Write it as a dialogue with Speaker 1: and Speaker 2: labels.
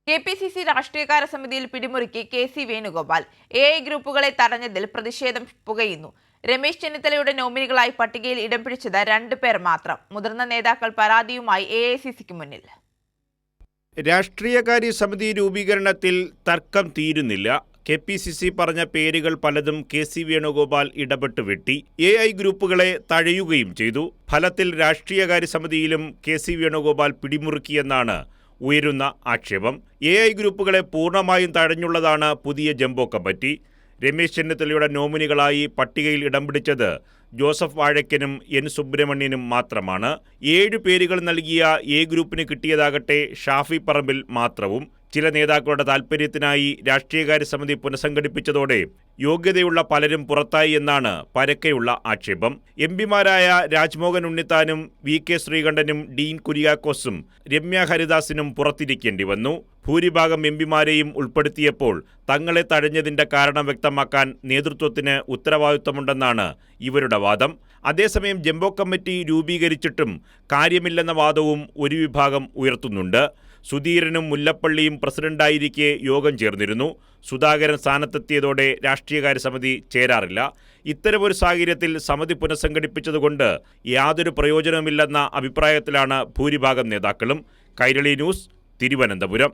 Speaker 1: KPCC രാഷ്ട്രീയകാര്യ സമിതിയിൽ പിടിമുറുക്കി K C. Venugopal. AI ഗ്രൂപ്പുകളെ തടഞ്ഞതിൽ പ്രതിഷേധം പുകയുന്നു. രമേശ് ചെന്നിത്തലയുടെ നോമിനികളായി പട്ടികയിൽ ഇടം പിടിച്ചത് 2 പേർ മാത്രം. മുതിർന്ന നേതാക്കൾ പരാതിയുമായി എ.ഐ.സി.സിക്ക് മുന്നിൽ.
Speaker 2: രാഷ്ട്രീയകാര്യ സമിതി രൂപീകരണത്തിൽ തർക്കം തീരുന്നില്ല. കെ.പി.സി.സി പറഞ്ഞ പേരുകൾ പലതും കെ.സി. വേണുഗോപാൽ ഇടപെട്ട് വെട്ടി. എ.ഐ ഗ്രൂപ്പുകളെ തഴയുകയും ചെയ്തു. ഫലത്തിൽ രാഷ്ട്രീയകാര്യ സമിതിയിലും കെ.സി. വേണുഗോപാൽ പിടിമുറുക്കിയെന്നാണ് ഉയരുന്ന ആക്ഷേപം. എ.ഐ ഗ്രൂപ്പുകളെ പൂർണ്ണമായും തഴഞ്ഞുള്ളതാണ് പുതിയ ജംബോ കമ്മിറ്റി. രമേശ് ചെന്നിത്തലയുടെ നോമിനികളായി പട്ടികയിൽ ഇടം പിടിച്ചത് ജോസഫ് വാഴക്കനും എൻ സുബ്രഹ്മണ്യനും മാത്രമാണ്. 7 പേരുകൾ നൽകിയ എ ഗ്രൂപ്പിന് കിട്ടിയതാകട്ടെ ഷാഫി പറമ്പിൽ മാത്രവും. ചില നേതാക്കളുടെ താൽപ്പര്യത്തിനായി രാഷ്ട്രീയകാര്യ സമിതി പുനഃസംഘടിപ്പിച്ചതോടെ യോഗ്യതയുള്ള പലരും പുറത്തായി എന്നാണ് പരക്കെയുള്ള ആക്ഷേപം. എംപിമാരായ രാജ്മോഹൻ ഉണ്ണിത്താനും വി.കെ. ശ്രീകണ്ഠനും ഡീൻ കുര്യാക്കോസും രമ്യ ഹരിദാസിനും പുറത്തിരിക്കേണ്ടി വന്നു. ഭൂരിഭാഗം എംപിമാരെയും ഉൾപ്പെടുത്തിയപ്പോൾ തങ്ങളെ തഴഞ്ഞതിന്റെ കാരണം വ്യക്തമാക്കാൻ നേതൃത്വത്തിന് ഉത്തരവാദിത്വമുണ്ടെന്നാണ് ഇവരുടെ വാദം. അതേസമയം ജംബോ കമ്മിറ്റി രൂപീകരിച്ചിട്ടും കാര്യമില്ലെന്ന വാദവും ഒരു വിഭാഗം ഉയർത്തുന്നുണ്ട്. സുധീരനും മുല്ലപ്പള്ളിയും പ്രസിഡന്റായിരിക്കെ യോഗം ചേർന്നിരുന്നു. സുധാകരൻ സ്ഥാനത്തെത്തിയതോടെ രാഷ്ട്രീയകാര്യ സമിതി ചേരാറില്ല. ഇത്തരമൊരു സാഹചര്യത്തിൽ സമിതി പുനഃസംഘടിപ്പിച്ചതുകൊണ്ട് യാതൊരു പ്രയോജനവുമില്ലെന്ന അഭിപ്രായത്തിലാണ് ഭൂരിഭാഗം നേതാക്കളും. കൈരളി ന്യൂസ്, തിരുവനന്തപുരം.